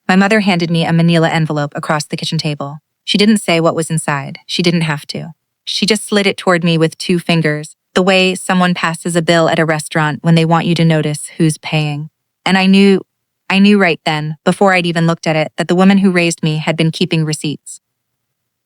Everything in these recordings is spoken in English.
My mother handed me a manila envelope across the kitchen table. She didn't say what was inside. She didn't have to. She just slid it toward me with 2 fingers, the way someone passes a bill at a restaurant when they want you to notice who's paying. And I knew right then, before I'd even looked at it, that the woman who raised me had been keeping receipts.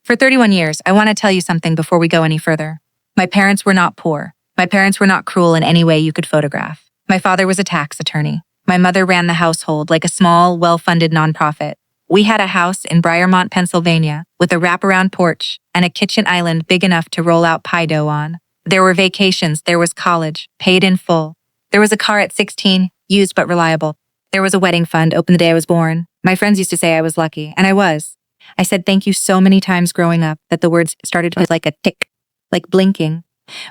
For 31 years, I want to tell you something before we go any further. My parents were not poor. My parents were not cruel in any way you could photograph. My father was a tax attorney. My mother ran the household like a small, well-funded nonprofit. We had a house in Briarmont, Pennsylvania, with a wraparound porch and a kitchen island big enough to roll out pie dough on. There were vacations, there was college, paid in full. There was a car at 16, used but reliable. There was a wedding fund open the day I was born. My friends used to say I was lucky, and I was. I said thank you so many times growing up that the words started with like a tick, like blinking.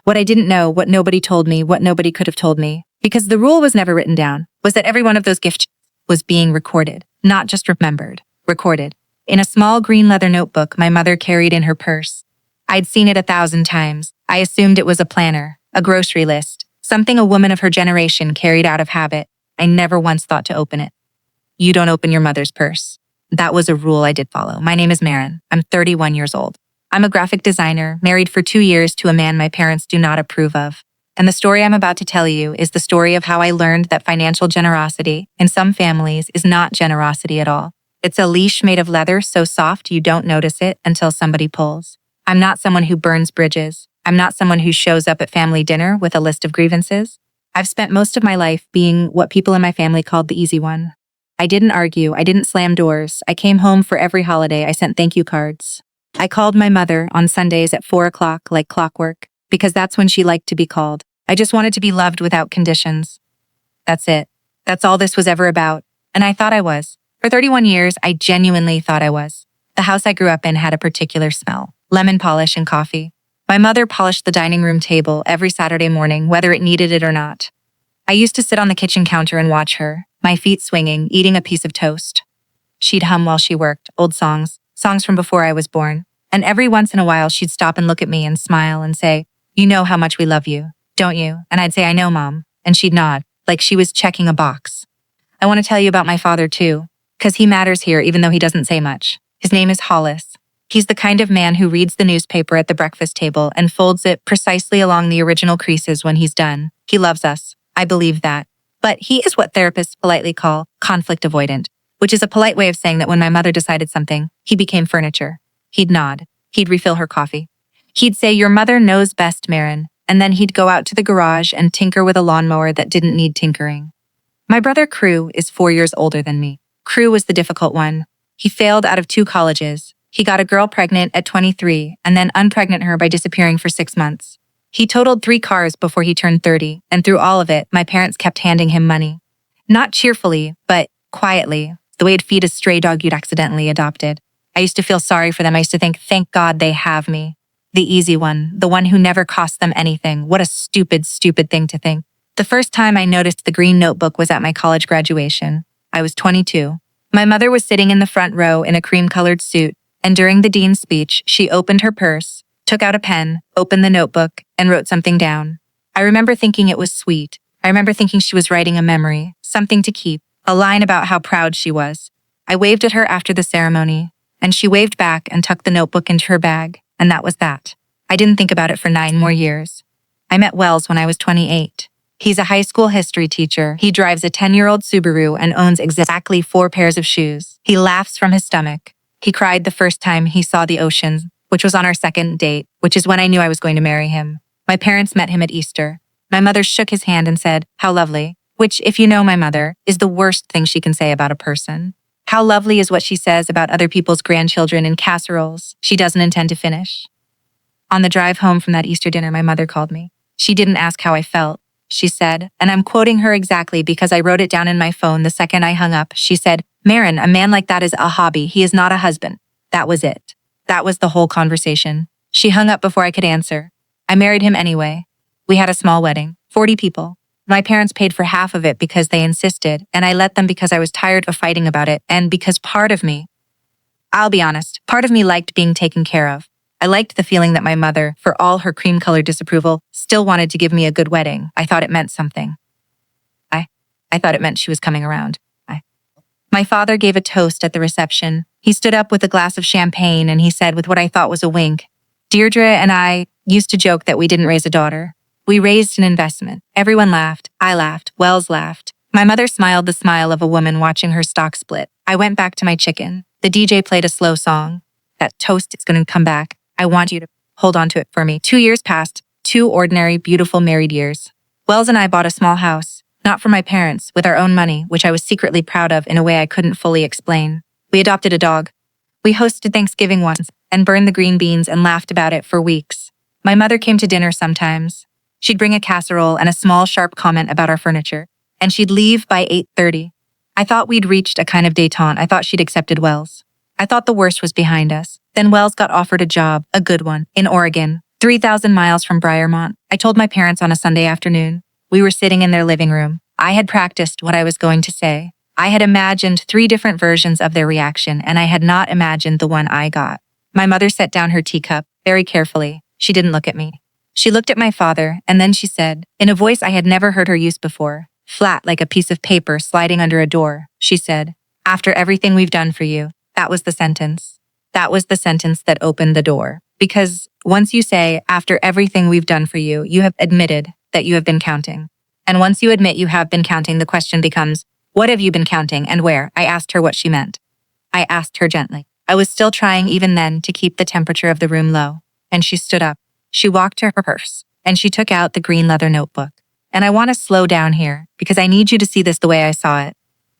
What I didn't know, what nobody told me, what nobody could have told me, because the rule was never written down, was that every one of those gifts was being recorded, not just remembered, recorded. In a small green leather notebook my mother carried in her purse. I'd seen it 1,000 times. I assumed it was a planner, a grocery list, something a woman of her generation carried out of habit. I never once thought to open it. You don't open your mother's purse. That was a rule I did follow. My name is Marin. I'm 31 years old. I'm a graphic designer, married for 2 years to a man my parents do not approve of. And the story I'm about to tell you is the story of how I learned that financial generosity, in some families, is not generosity at all. It's a leash made of leather so soft you don't notice it until somebody pulls. I'm not someone who burns bridges. I'm not someone who shows up at family dinner with a list of grievances. I've spent most of my life being what people in my family called the easy one. I didn't argue. I didn't slam doors. I came home for every holiday. I sent thank you cards. I called my mother on Sundays at 4 o'clock like clockwork, because that's when she liked to be called. I just wanted to be loved without conditions. That's it. That's all this was ever about. And I thought I was. For 31 years, I genuinely thought I was. The house I grew up in had a particular smell: lemon polish and coffee. My mother polished the dining room table every Saturday morning, whether it needed it or not. I used to sit on the kitchen counter and watch her, my feet swinging, eating a piece of toast. She'd hum while she worked, old songs from before I was born. And every once in a while, she'd stop and look at me and smile and say, "You know how much we love you, don't you?" And I'd say, "I know, Mom." And she'd nod, like she was checking a box. I want to tell you about my father, too, because he matters here even though he doesn't say much. His name is Hollis. He's the kind of man who reads the newspaper at the breakfast table and folds it precisely along the original creases when he's done. He loves us. I believe that. But he is what therapists politely call conflict avoidant, which is a polite way of saying that when my mother decided something, he became furniture. He'd nod. He'd refill her coffee. He'd say, "Your mother knows best, Marin," and then he'd go out to the garage and tinker with a lawnmower that didn't need tinkering. My brother Crew is 4 years older than me. Crew was the difficult one. He failed out of 2 colleges. He got a girl pregnant at 23 and then unpregnant her by disappearing for 6 months. He totaled 3 cars before he turned 30, and through all of it, my parents kept handing him money. Not cheerfully, but quietly, the way you'd feed a stray dog you'd accidentally adopted. I used to feel sorry for them. I used to think, thank God they have me. The easy one, the one who never cost them anything. What a stupid, stupid thing to think. The first time I noticed the green notebook was at my college graduation. I was 22. My mother was sitting in the front row in a cream-colored suit, and during the dean's speech, she opened her purse, took out a pen, opened the notebook, and wrote something down. I remember thinking it was sweet. I remember thinking she was writing a memory, something to keep, a line about how proud she was. I waved at her after the ceremony, and she waved back and tucked the notebook into her bag, and that was that. I didn't think about it for 9 more years. I met Wells when I was 28. He's a high school history teacher. He drives a 10-year-old Subaru and owns exactly 4 pairs of shoes. He laughs from his stomach. He cried the first time he saw the ocean, which was on our second date, which is when I knew I was going to marry him. My parents met him at Easter. My mother shook his hand and said, "How lovely," which, if you know my mother, is the worst thing she can say about a person. How lovely is what she says about other people's grandchildren in casseroles she doesn't intend to finish. On the drive home from that Easter dinner, my mother called me. She didn't ask how I felt. She said, and I'm quoting her exactly because I wrote it down in my phone the second I hung up, she said, "Marin, a man like that is a hobby. He is not a husband." That was it. That was the whole conversation. She hung up before I could answer. I married him anyway. We had a small wedding, 40 people. My parents paid for half of it because they insisted, and I let them because I was tired of fighting about it and because part of me, I'll be honest, part of me liked being taken care of. I liked the feeling that my mother, for all her cream-colored disapproval, still wanted to give me a good wedding. I thought it meant something. I thought it meant she was coming around. My father gave a toast at the reception. He stood up with a glass of champagne and he said with what I thought was a wink, "Deirdre and I used to joke that we didn't raise a daughter. We raised an investment." Everyone laughed. I laughed. Wells laughed. My mother smiled the smile of a woman watching her stock split. I went back to my chicken. The DJ played a slow song. "That toast is going to come back. I want you to hold on to it for me." 2 years passed. 2 ordinary, beautiful married years. Wells and I bought a small house. Not for my parents, with our own money, which I was secretly proud of in a way I couldn't fully explain. We adopted a dog. We hosted Thanksgiving once and burned the green beans and laughed about it for weeks. My mother came to dinner sometimes. She'd bring a casserole and a small, sharp comment about our furniture, and she'd leave by 8:30. I thought we'd reached a kind of détente. I thought she'd accepted Wells. I thought the worst was behind us. Then Wells got offered a job, a good one, in Oregon, 3,000 miles from Briarmont. I told my parents on a Sunday afternoon. We were sitting in their living room. I had practiced what I was going to say. I had imagined 3 different versions of their reaction, and I had not imagined the one I got. My mother set down her teacup, very carefully. She didn't look at me. She looked at my father, and then she said, in a voice I had never heard her use before, flat like a piece of paper sliding under a door, she said, "After everything we've done for you." That was the sentence. That was the sentence that opened the door. Because once you say, "After everything we've done for you," you have admitted that you have been counting. And once you admit you have been counting, the question becomes, what have you been counting and where? I asked her what she meant. I asked her gently. I was still trying even then to keep the temperature of the room low. And she stood up. She walked to her purse, and she took out the green leather notebook. And I want to slow down here, because I need you to see this the way I saw it.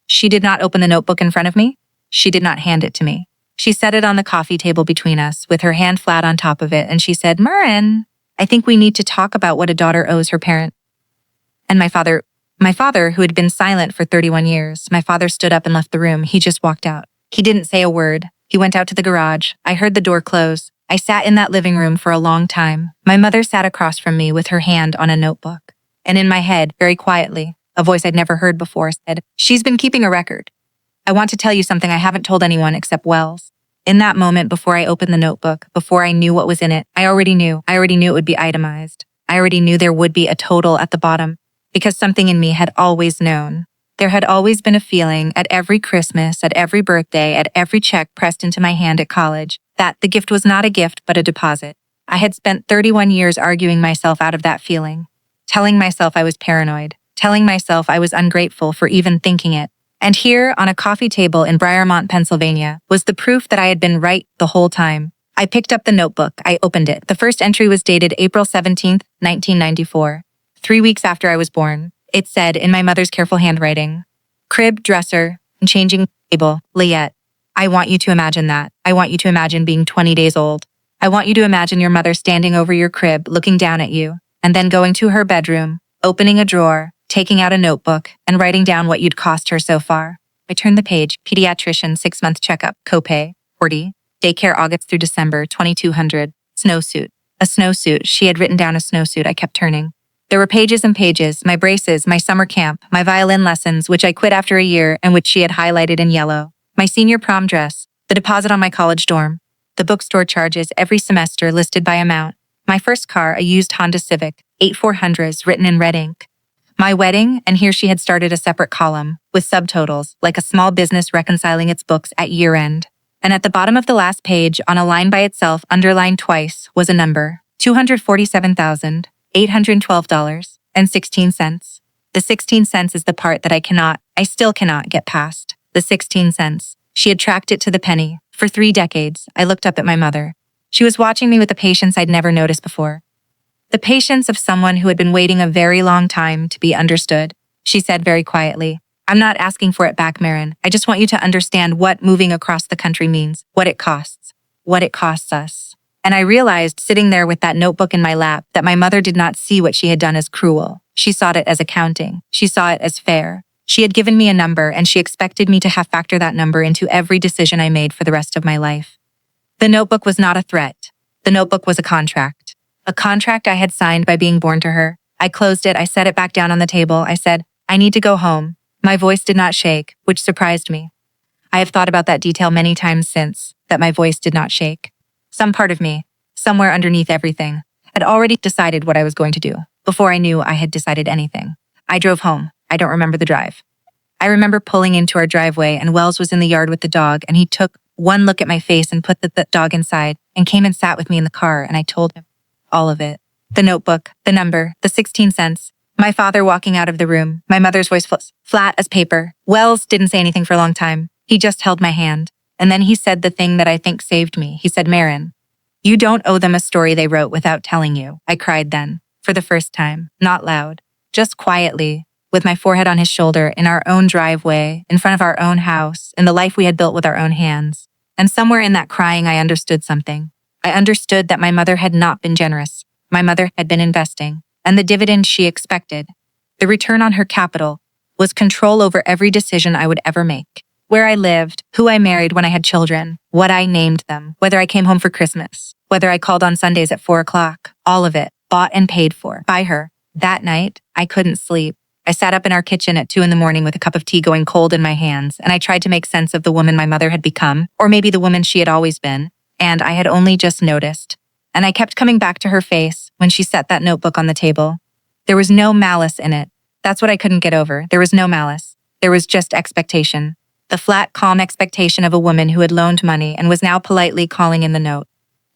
She did not open the notebook in front of me. She did not hand it to me. She set it on the coffee table between us, with her hand flat on top of it, and she said, "Marin, I think we need to talk about what a daughter owes her parent." And my father, who had been silent for 31 years, my father stood up and left the room. He just walked out. He didn't say a word. He went out to the garage. I heard the door close. I sat in that living room for a long time. My mother sat across from me with her hand on a notebook. And in my head, very quietly, a voice I'd never heard before said, "She's been keeping a record. I want to tell you something I haven't told anyone except Wells." In that moment, before I opened the notebook, before I knew what was in it, I already knew it would be itemized. I already knew there would be a total at the bottom, because something in me had always known. There had always been a feeling at every Christmas, at every birthday, at every check pressed into my hand at college, that the gift was not a gift but a deposit. I had spent 31 years arguing myself out of that feeling, telling myself I was paranoid, telling myself I was ungrateful for even thinking it. And here, on a coffee table in Briarmont, Pennsylvania, was the proof that I had been right the whole time. I picked up the notebook. I opened it. The first entry was dated April 17th, 1994. 3 weeks after I was born. It said, in my mother's careful handwriting, "Crib, dresser, and changing table, Liette. I want you to imagine that. I want you to imagine being 20 days old. I want you to imagine your mother standing over your crib, looking down at you, and then going to her bedroom, opening a drawer, taking out a notebook, and writing down what you'd cost her so far." I turned the page. Pediatrician, 6-month checkup, copay, 40. Daycare August through December, 2,200. Snowsuit. A snowsuit. She had written down a snowsuit. I kept turning. There were pages and pages, my braces, my summer camp, my violin lessons, which I quit after a year and which she had highlighted in yellow, my senior prom dress, the deposit on my college dorm, the bookstore charges every semester listed by amount, my first car, a used Honda Civic, 8400s written in red ink, my wedding, and here she had started a separate column, with subtotals, like a small business reconciling its books at year-end. And at the bottom of the last page, on a line by itself, underlined twice, was a number, $247,812.16. The 16 cents is the part that I still cannot get past. The 16 cents. She had tracked it to the penny. For 3 decades, I looked up at my mother. She was watching me with a patience I'd never noticed before. The patience of someone who had been waiting a very long time to be understood. She said very quietly, "I'm not asking for it back, Marin. I just want you to understand what moving across the country means, what it costs us." And I realized, sitting there with that notebook in my lap, that my mother did not see what she had done as cruel. She saw it as accounting. She saw it as fair. She had given me a number, and she expected me to have factor that number into every decision I made for the rest of my life. The notebook was not a threat. The notebook was a contract. A contract I had signed by being born to her. I closed it. I set it back down on the table. I said, "I need to go home." My voice did not shake, which surprised me. I have thought about that detail many times since, that my voice did not shake. Some part of me, somewhere underneath everything, had already decided what I was going to do, before I knew I had decided anything. I drove home. I don't remember the drive. I remember pulling into our driveway and Wells was in the yard with the dog and he took one look at my face and put the dog inside and came and sat with me in the car and I told him all of it. The notebook, the number, the 16 cents. My father walking out of the room, my mother's voice flat as paper. Wells didn't say anything for a long time. He just held my hand. And then he said the thing that I think saved me. He said, Marin, you don't owe them a story they wrote without telling you. I cried then, for the first time, not loud, just quietly, with my forehead on his shoulder, in our own driveway, in front of our own house, in the life we had built with our own hands. And somewhere in that crying, I understood something. I understood that my mother had not been generous. My mother had been investing, and the dividend she expected, the return on her capital, was control over every decision I would ever make. Where I lived, who I married when I had children, what I named them, whether I came home for Christmas, whether I called on Sundays at 4 o'clock, all of it, bought and paid for by her. That night, I couldn't sleep. I sat up in our kitchen at 2 a.m. with a cup of tea going cold in my hands, and I tried to make sense of the woman my mother had become, or maybe the woman she had always been, and I had only just noticed. And I kept coming back to her face when she set that notebook on the table. There was no malice in it. That's what I couldn't get over. There was no malice. There was just expectation. The flat, calm expectation of a woman who had loaned money and was now politely calling in the note.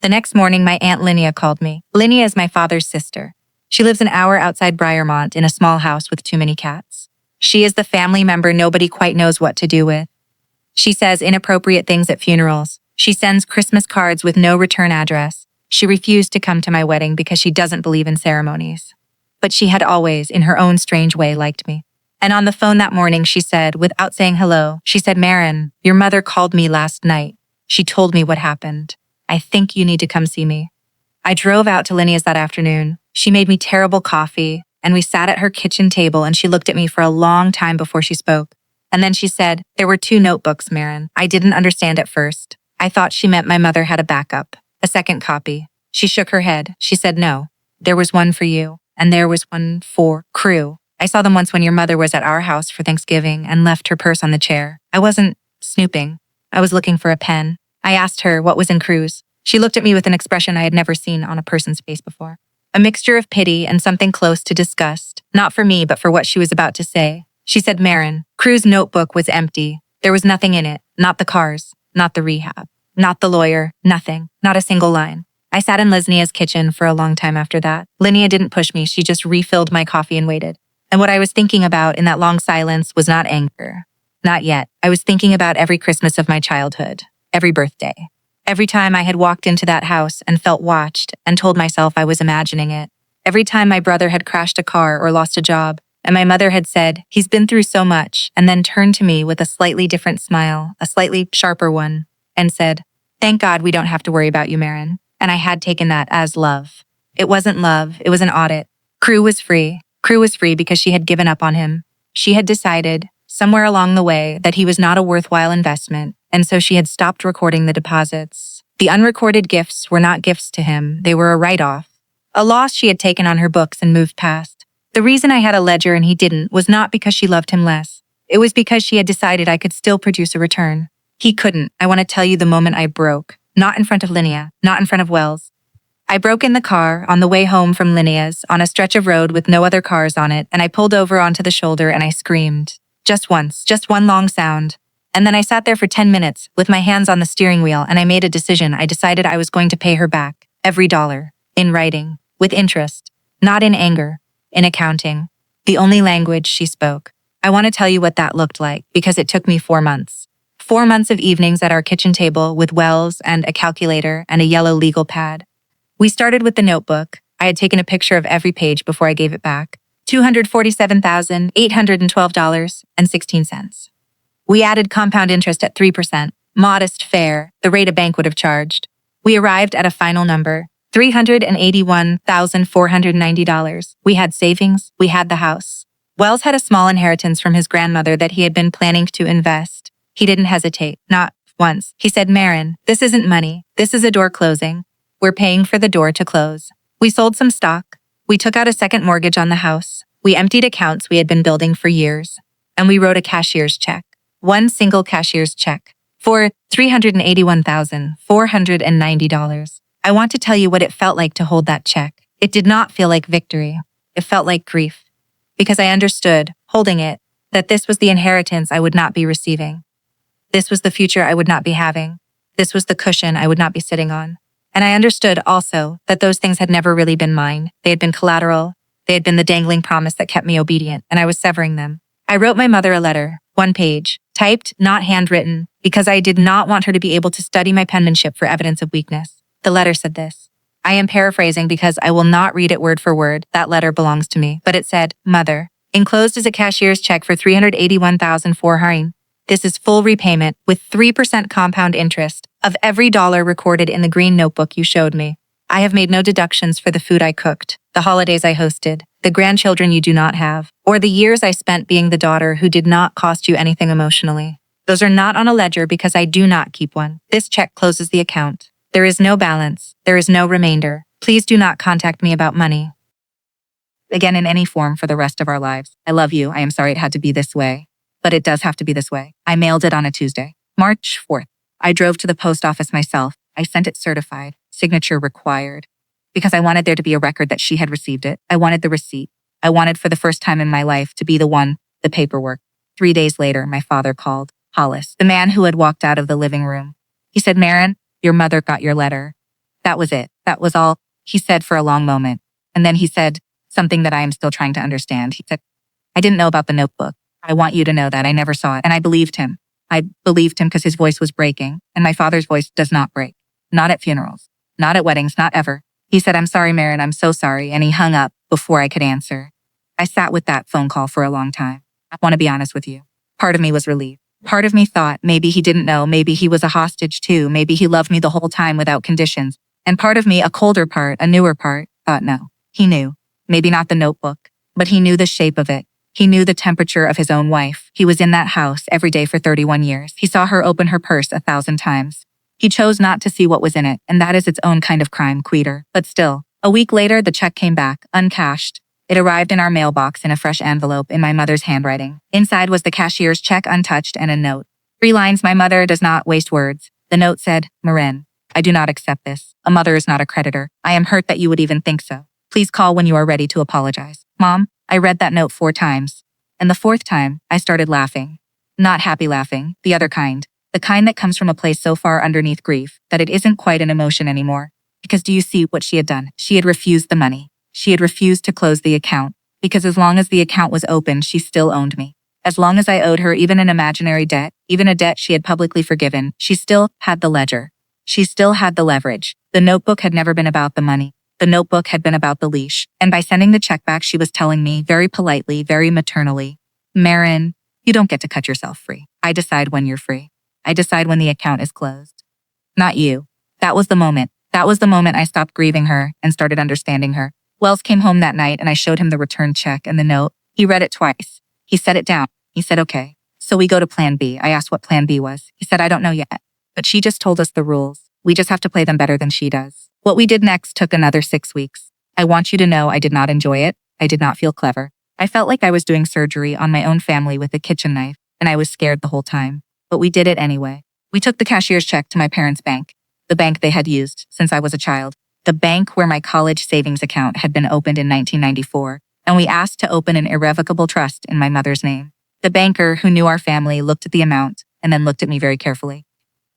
The next morning, my Aunt Linnea called me. Linnea is my father's sister. She lives an hour outside Briarmont in a small house with too many cats. She is the family member nobody quite knows what to do with. She says inappropriate things at funerals. She sends Christmas cards with no return address. She refused to come to my wedding because she doesn't believe in ceremonies. But she had always, in her own strange way, liked me. And on the phone that morning, she said, without saying hello, she said, Marin, your mother called me last night. She told me what happened. I think you need to come see me. I drove out to Linnea's that afternoon. She made me terrible coffee, and we sat at her kitchen table, and she looked at me for a long time before she spoke. And then she said, there were 2 notebooks, Marin. I didn't understand at first. I thought she meant my mother had a backup, a second copy. She shook her head. She said, no, there was one for you, and there was one for Crew. I saw them once when your mother was at our house for Thanksgiving and left her purse on the chair. I wasn't snooping. I was looking for a pen. I asked her what was in Crew's. She looked at me with an expression I had never seen on a person's face before. A mixture of pity and something close to disgust. Not for me, but for what she was about to say. She said, Marin, Crew's notebook was empty. There was nothing in it. Not the cars. Not the rehab. Not the lawyer. Nothing. Not a single line. I sat in Linnea's kitchen for a long time after that. Linnea didn't push me. She just refilled my coffee and waited. And what I was thinking about in that long silence was not anger. Not yet. I was thinking about every Christmas of my childhood. Every birthday. Every time I had walked into that house and felt watched and told myself I was imagining it. Every time my brother had crashed a car or lost a job, and my mother had said, he's been through so much, and then turned to me with a slightly different smile, a slightly sharper one, and said, thank God we don't have to worry about you, Marin. And I had taken that as love. It wasn't love, it was an audit. Crew was free. Crew was free because she had given up on him. She had decided, somewhere along the way, that he was not a worthwhile investment, and so she had stopped recording the deposits. The unrecorded gifts were not gifts to him, they were a write-off. A loss she had taken on her books and moved past. The reason I had a ledger and he didn't was not because she loved him less. It was because she had decided I could still produce a return. He couldn't. I want to tell you the moment I broke. Not in front of Linnea, not in front of Wells. I broke in the car on the way home from Linnea's on a stretch of road with no other cars on it, and I pulled over onto the shoulder and I screamed. Just once, just one long sound. And then I sat there for 10 minutes with my hands on the steering wheel and I made a decision. I decided I was going to pay her back, every dollar, in writing, with interest, not in anger, in accounting, the only language she spoke. I want to tell you what that looked like because it took me 4 months. 4 months of evenings at our kitchen table with Wells and a calculator and a yellow legal pad. We started with the notebook. I had taken a picture of every page before I gave it back. $247,812.16. We added compound interest at 3%, modest fare, the rate a bank would have charged. We arrived at a final number, $381,490. We had savings, we had the house. Wells had a small inheritance from his grandmother that he had been planning to invest. He didn't hesitate, not once. He said, Marin, this isn't money, this is a door closing. We're paying for the door to close. We sold some stock. We took out a second mortgage on the house. We emptied accounts we had been building for years. And we wrote a cashier's check. One single cashier's check for $381,490. I want to tell you what it felt like to hold that check. It did not feel like victory. It felt like grief. Because I understood, holding it, That this was the inheritance I would not be receiving. This was the future I would not be having. This was the cushion I would not be sitting on. And I understood also that those things had never really been mine. They had been collateral. They had been the dangling promise that kept me obedient, and I was severing them. I wrote my mother a letter, 1 page, typed, not handwritten, because I did not want her to be able to study my penmanship for evidence of weakness. The letter said this. I am paraphrasing because I will not read it word for word. That letter belongs to me. But it said, Mother, enclosed is a cashier's check for $381,400. This is full repayment with 3% compound interest of every dollar recorded in the green notebook you showed me. I have made no deductions for the food I cooked, the holidays I hosted, the grandchildren you do not have, or the years I spent being the daughter who did not cost you anything emotionally. Those are not on a ledger because I do not keep one. This check closes the account. There is no balance. There is no remainder. Please do not contact me about money. Again, in any form for the rest of our lives. I love you. I am sorry it had to be this way. But it does have to be this way. I mailed it on a Tuesday, March 4th. I drove to the post office myself. I sent it certified, signature required, because I wanted there to be a record that she had received it. I wanted the receipt. I wanted for the first time in my life to be the paperwork. 3 days later, my father called, Hollis, the man who had walked out of the living room. He said, Marin, your mother got your letter. That was it. That was all he said for a long moment. And then he said something that I am still trying to understand. He said, I didn't know about the notebook. I want you to know that I never saw it. And I believed him. I believed him because his voice was breaking. And my father's voice does not break. Not at funerals. Not at weddings. Not ever. He said, I'm sorry, Marin. I'm so sorry. And he hung up before I could answer. I sat with that phone call for a long time. I want to be honest with you. Part of me was relieved. Part of me thought maybe he didn't know. Maybe he was a hostage too. Maybe he loved me the whole time without conditions. And part of me, a colder part, a newer part, thought no. He knew. Maybe not the notebook, but he knew the shape of it. He knew the temperature of his own wife. He was in that house every day for 31 years. He saw her open her purse 1,000 times. He chose not to see what was in it, and that is its own kind of crime, Queeter. But still, a week later, the check came back, uncashed. It arrived in our mailbox in a fresh envelope in my mother's handwriting. Inside was the cashier's check untouched and a note. 3 lines, my mother does not waste words. The note said, Marin, I do not accept this. A mother is not a creditor. I am hurt that you would even think so. Please call when you are ready to apologize. Mom, I read that note 4 times. And the 4th time, I started laughing. Not happy laughing, the other kind. The kind that comes from a place so far underneath grief that it isn't quite an emotion anymore. Because do you see what she had done? She had refused the money. She had refused to close the account. Because as long as the account was open, she still owned me. As long as I owed her even an imaginary debt, even a debt she had publicly forgiven, she still had the ledger. She still had the leverage. The notebook had never been about the money. The notebook had been about the leash. And by sending the check back, she was telling me, very politely, very maternally, Marin, you don't get to cut yourself free. I decide when you're free. I decide when the account is closed. Not you. That was the moment. That was the moment I stopped grieving her and started understanding her. Wells came home that night and I showed him the return check and the note. He read it twice. He set it down. He said, okay. So we go to plan B. I asked what plan B was. He said, I don't know yet. But she just told us the rules. We just have to play them better than she does. What we did next took another 6 weeks. I want you to know I did not enjoy it. I did not feel clever. I felt like I was doing surgery on my own family with a kitchen knife, and I was scared the whole time. But we did it anyway. We took the cashier's check to my parents' bank, the bank they had used since I was a child, the bank where my college savings account had been opened in 1994, and we asked to open an irrevocable trust in my mother's name. The banker, who knew our family, looked at the amount and then looked at me very carefully.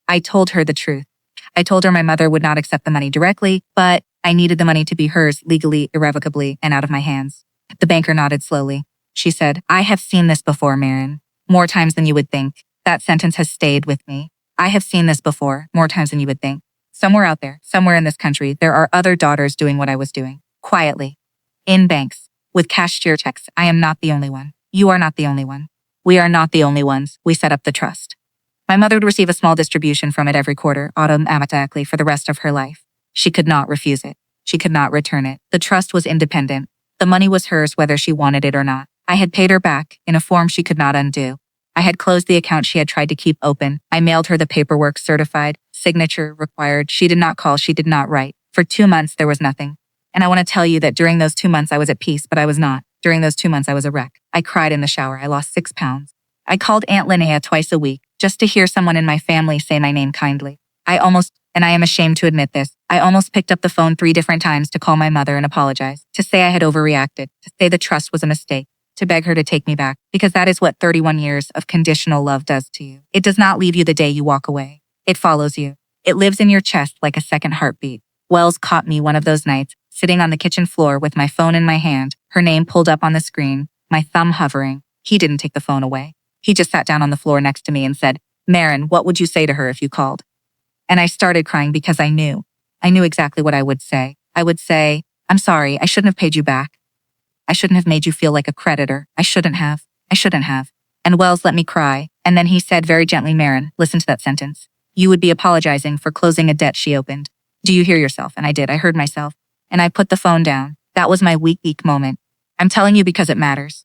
I told her the truth. I told her my mother would not accept the money directly, but I needed the money to be hers legally, irrevocably, and out of my hands. The banker nodded slowly. She said, I have seen this before, Marin. More times than you would think. That sentence has stayed with me. I have seen this before, more times than you would think. Somewhere out there, somewhere in this country, there are other daughters doing what I was doing. Quietly. In banks. With cashier checks. I am not the only one. You are not the only one. We are not the only ones. We set up the trust. My mother would receive a small distribution from it every quarter, automatically for the rest of her life. She could not refuse it. She could not return it. The trust was independent. The money was hers whether she wanted it or not. I had paid her back in a form she could not undo. I had closed the account she had tried to keep open. I mailed her the paperwork certified, signature required. She did not call. She did not write. For 2 months, there was nothing. And I want to tell you that during those 2 months, I was at peace, but I was not. During those 2 months, I was a wreck. I cried in the shower. I lost 6 pounds. I called Aunt Linnea twice a week just to hear someone in my family say my name kindly. And I am ashamed to admit this, I almost picked up the phone 3 different times to call my mother and apologize, to say I had overreacted, to say the trust was a mistake, to beg her to take me back, because that is what 31 years of conditional love does to you. It does not leave you the day you walk away. It follows you. It lives in your chest like a second heartbeat. Wells caught me one of those nights, sitting on the kitchen floor with my phone in my hand, her name pulled up on the screen, my thumb hovering. He didn't take the phone away. He just sat down on the floor next to me and said, "Marin, what would you say to her if you called?" And I started crying because I knew. I knew exactly what I would say. I would say, "I'm sorry, I shouldn't have paid you back. I shouldn't have made you feel like a creditor. I shouldn't have. I shouldn't have." And Wells let me cry, and then he said very gently, "Marin, listen to that sentence. You would be apologizing for closing a debt she opened. Do you hear yourself?" And I did. I heard myself. And I put the phone down. That was my weak moment. I'm telling you because it matters.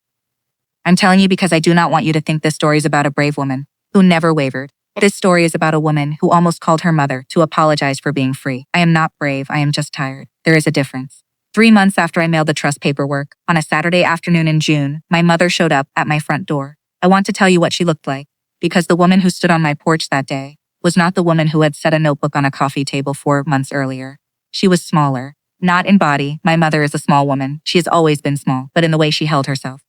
I'm telling you because I do not want you to think this story is about a brave woman who never wavered. This story is about a woman who almost called her mother to apologize for being free. I am not brave. I am just tired. There is a difference. 3 months after I mailed the trust paperwork, on a Saturday afternoon in June, my mother showed up at my front door. I want to tell you what she looked like, because the woman who stood on my porch that day was not the woman who had set a notebook on a coffee table 4 months earlier. She was smaller. Not in body. My mother is a small woman. She has always been small, but in the way she held herself.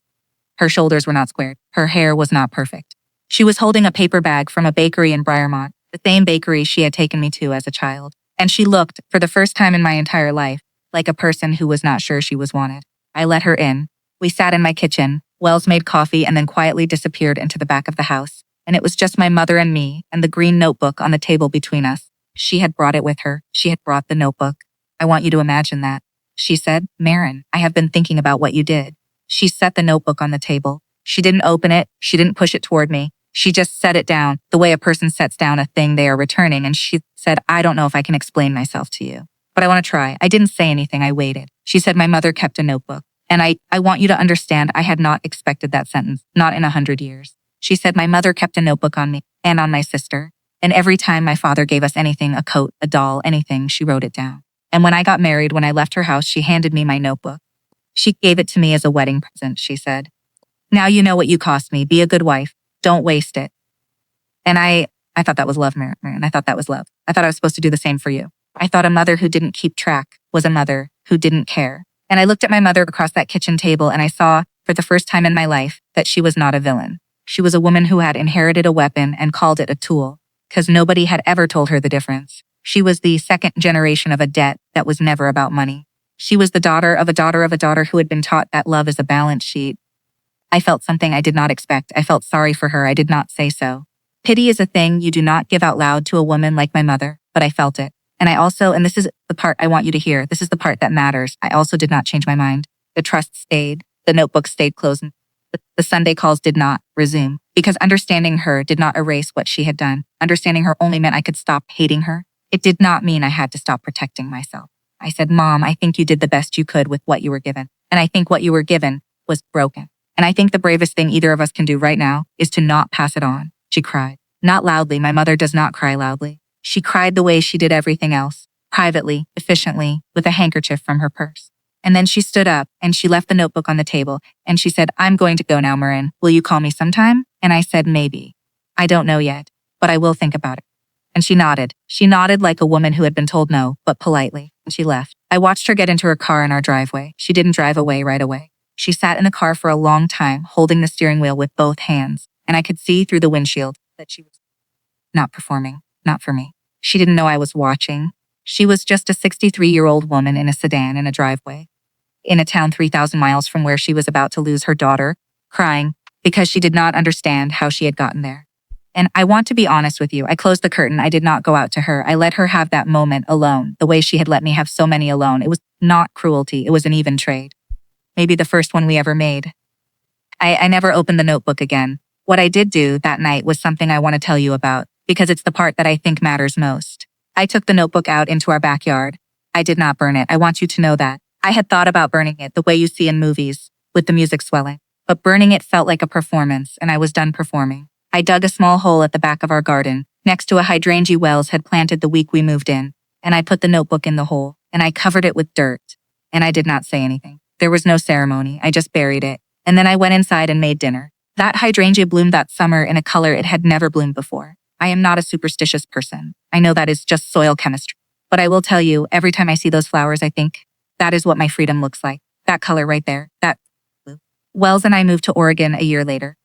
Her shoulders were not squared. Her hair was not perfect. She was holding a paper bag from a bakery in Briarmont, the same bakery she had taken me to as a child. And she looked, for the first time in my entire life, like a person who was not sure she was wanted. I let her in. We sat in my kitchen. Wells made coffee and then quietly disappeared into the back of the house. And it was just my mother and me and the green notebook on the table between us. She had brought it with her. She had brought the notebook. I want you to imagine that. She said, "Marin, I have been thinking about what you did." She set the notebook on the table. She didn't open it. She didn't push it toward me. She just set it down the way a person sets down a thing they are returning. And she said, "I don't know if I can explain myself to you, but I want to try." I didn't say anything. I waited. She said, "My mother kept a notebook." And I want you to understand, I had not expected that sentence, not in 100 years. She said, "My mother kept a notebook on me and on my sister. And every time my father gave us anything, a coat, a doll, anything, she wrote it down. And when I got married, when I left her house, she handed me my notebook. She gave it to me as a wedding present," she said. "Now you know what you cost me. Be a good wife. Don't waste it." And I thought that was love, Marin. I thought that was love. I thought I was supposed to do the same for you. I thought a mother who didn't keep track was a mother who didn't care. And I looked at my mother across that kitchen table and I saw, for the first time in my life, that she was not a villain. She was a woman who had inherited a weapon and called it a tool, because nobody had ever told her the difference. She was the second generation of a debt that was never about money. She was the daughter of a daughter of a daughter who had been taught that love is a balance sheet. I felt something I did not expect. I felt sorry for her. I did not say so. Pity is a thing you do not give out loud to a woman like my mother, but I felt it. And I also, and this is the part I want you to hear, this is the part that matters, I also did not change my mind. The trust stayed. The notebook stayed closed. The Sunday calls did not resume, because understanding her did not erase what she had done. Understanding her only meant I could stop hating her. It did not mean I had to stop protecting myself. I said, "Mom, I think you did the best you could with what you were given. And I think what you were given was broken. And I think the bravest thing either of us can do right now is to not pass it on." She cried. Not loudly. My mother does not cry loudly. She cried the way she did everything else, privately, efficiently, with a handkerchief from her purse. And then she stood up and she left the notebook on the table and she said, "I'm going to go now, Marin. Will you call me sometime?" And I said, "Maybe. I don't know yet, but I will think about it." And she nodded. She nodded like a woman who had been told no, but politely. And she left. I watched her get into her car in our driveway. She didn't drive away right away. She sat in the car for a long time, holding the steering wheel with both hands. And I could see through the windshield that she was not performing, not for me. She didn't know I was watching. She was just a 63-year-old woman in a sedan in a driveway, in a town 3,000 miles from where she was about to lose her daughter, crying because she did not understand how she had gotten there. And I want to be honest with you. I closed the curtain. I did not go out to her. I let her have that moment alone, the way she had let me have so many alone. It was not cruelty. It was an even trade. Maybe the first one we ever made. I never opened the notebook again. What I did do that night was something I want to tell you about, because it's the part that I think matters most. I took the notebook out into our backyard. I did not burn it. I want you to know that. I had thought about burning it the way you see in movies, with the music swelling. But burning it felt like a performance, and I was done performing. I dug a small hole at the back of our garden, next to a hydrangea Wells had planted the week we moved in, and I put the notebook in the hole, and I covered it with dirt. And I did not say anything. There was no ceremony. I just buried it. And then I went inside and made dinner. That hydrangea bloomed that summer in a color it had never bloomed before. I am not a superstitious person. I know that is just soil chemistry. But I will tell you, every time I see those flowers, I think, that is what my freedom looks like. That color right there, that blue. Wells and I moved to Oregon a year later.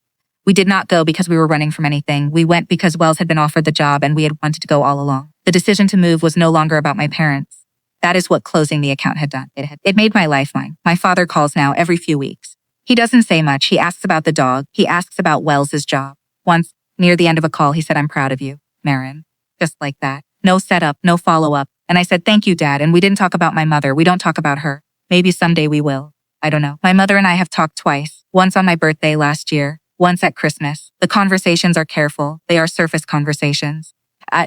We did not go because we were running from anything. We went because Wells had been offered the job and we had wanted to go all along. The decision to move was no longer about my parents. That is what closing the account had done. It made my life mine. My father calls now every few weeks. He doesn't say much. He asks about the dog. He asks about Wells's job. Once, near the end of a call, he said, "I'm proud of you, Marin." Just like that. No setup, no follow-up. And I said, "Thank you, Dad." And we didn't talk about my mother. We don't talk about her. Maybe someday we will. I don't know. My mother and I have talked twice. Once on my birthday last year. Once at Christmas. The conversations are careful. They are surface conversations.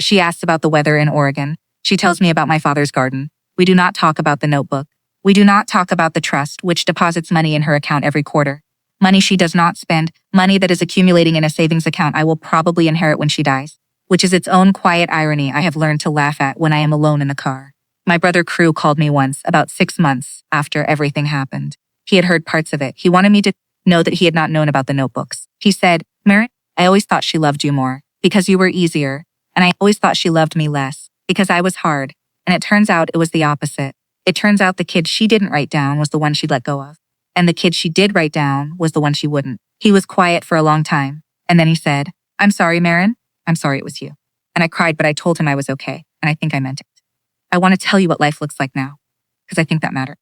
She asks about the weather in Oregon. She tells me about my father's garden. We do not talk about the notebook. We do not talk about the trust, which deposits money in her account every quarter. Money she does not spend, money that is accumulating in a savings account I will probably inherit when she dies, which is its own quiet irony I have learned to laugh at when I am alone in the car. My brother Crew called me once, about 6 months after everything happened. He had heard parts of it. He wanted me to know that he had not known about the notebooks. He said, "Marin, I always thought she loved you more, because you were easier, and I always thought she loved me less, because I was hard. And it turns out it was the opposite. It turns out the kid she didn't write down was the one she'd let go of. And the kid she did write down was the one she wouldn't." He was quiet for a long time. And then he said, "I'm sorry, Marin. I'm sorry it was you." And I cried, but I told him I was okay. And I think I meant it. I want to tell you what life looks like now, because I think that matters.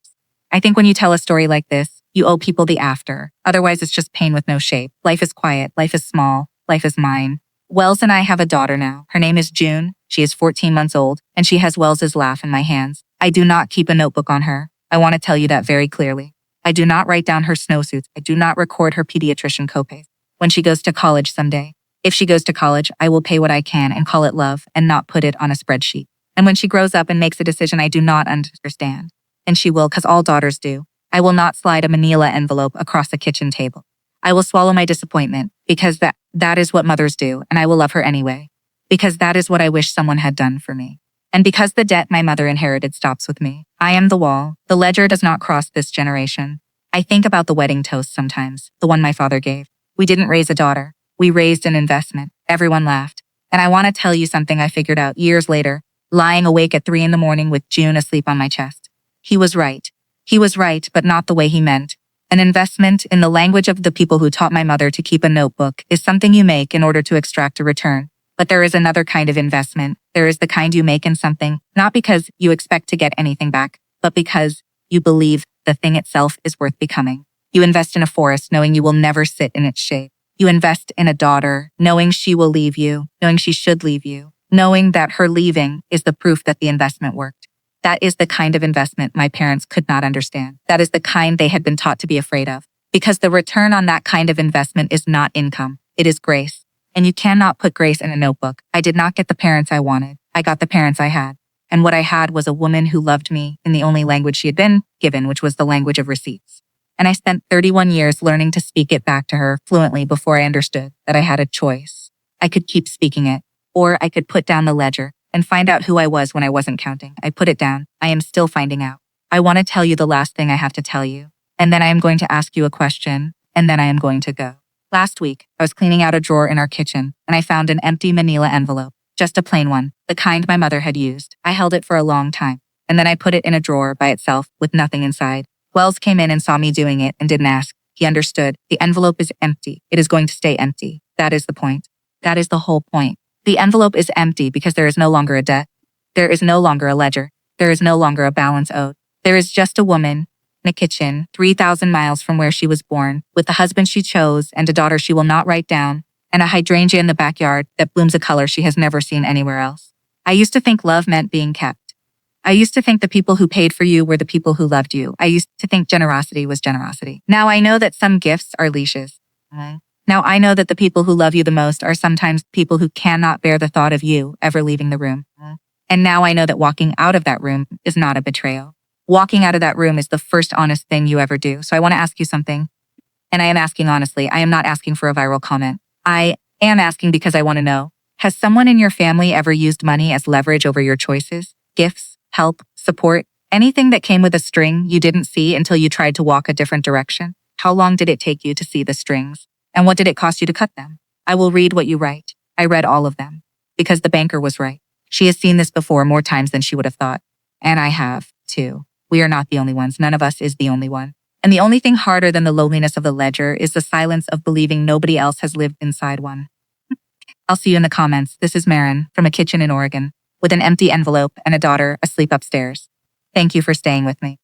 I think when you tell a story like this, you owe people the after. Otherwise, it's just pain with no shape. Life is quiet. Life is small. Life is mine. Wells and I have a daughter now. Her name is June. She is 14 months old, and she has Wells's laugh in my hands. I do not keep a notebook on her. I want to tell you that very clearly. I do not write down her snowsuits. I do not record her pediatrician copays. When she goes to college someday, if she goes to college, I will pay what I can and call it love and not put it on a spreadsheet. And when she grows up and makes a decision I do not understand, and she will, because all daughters do, I will not slide a manila envelope across a kitchen table. I will swallow my disappointment, because that is what mothers do, and I will love her anyway, because that is what I wish someone had done for me. And because the debt my mother inherited stops with me. I am the wall. The ledger does not cross this generation. I think about the wedding toast sometimes, the one my father gave. We didn't raise a daughter. We raised an investment. Everyone laughed. And I want to tell you something I figured out years later, lying awake at 3 a.m. with June asleep on my chest. He was right. He was right, but not the way he meant. An investment, in the language of the people who taught my mother to keep a notebook, is something you make in order to extract a return. But there is another kind of investment. There is the kind you make in something, not because you expect to get anything back, but because you believe the thing itself is worth becoming. You invest in a forest knowing you will never sit in its shade. You invest in a daughter, knowing she will leave you, knowing she should leave you, knowing that her leaving is the proof that the investment worked. That is the kind of investment my parents could not understand. That is the kind they had been taught to be afraid of. Because the return on that kind of investment is not income. It is grace. And you cannot put grace in a notebook. I did not get the parents I wanted. I got the parents I had. And what I had was a woman who loved me in the only language she had been given, which was the language of receipts. And I spent 31 years learning to speak it back to her fluently before I understood that I had a choice. I could keep speaking it, or I could put down the ledger and find out who I was when I wasn't counting. I put it down. I am still finding out. I want to tell you the last thing I have to tell you, and then I am going to ask you a question, and then I am going to go. Last week, I was cleaning out a drawer in our kitchen, and I found an empty manila envelope, just a plain one, the kind my mother had used. I held it for a long time, and then I put it in a drawer by itself with nothing inside. Wells came in and saw me doing it and didn't ask. He understood. The envelope is empty. It is going to stay empty. That is the point. That is the whole point. The envelope is empty because there is no longer a debt. There is no longer a ledger. There is no longer a balance owed. There is just a woman in a kitchen 3,000 miles from where she was born, with the husband she chose and a daughter she will not write down, and a hydrangea in the backyard that blooms a color she has never seen anywhere else. I used to think love meant being kept. I used to think the people who paid for you were the people who loved you. I used to think generosity was generosity. Now I know that some gifts are leashes. Now I know that the people who love you the most are sometimes people who cannot bear the thought of you ever leaving the room. And now I know that walking out of that room is not a betrayal. Walking out of that room is the first honest thing you ever do. So I want to ask you something. And I am asking honestly. I am not asking for a viral comment. I am asking because I want to know, has someone in your family ever used money as leverage over your choices, gifts, help, support, anything that came with a string you didn't see until you tried to walk a different direction? How long did it take you to see the strings? And what did it cost you to cut them? I will read what you write. I read all of them. Because the banker was right. She has seen this before more times than she would have thought. And I have, too. We are not the only ones. None of us is the only one. And the only thing harder than the loneliness of the ledger is the silence of believing nobody else has lived inside one. I'll see you in the comments. This is Marin from a kitchen in Oregon, with an empty envelope and a daughter asleep upstairs. Thank you for staying with me.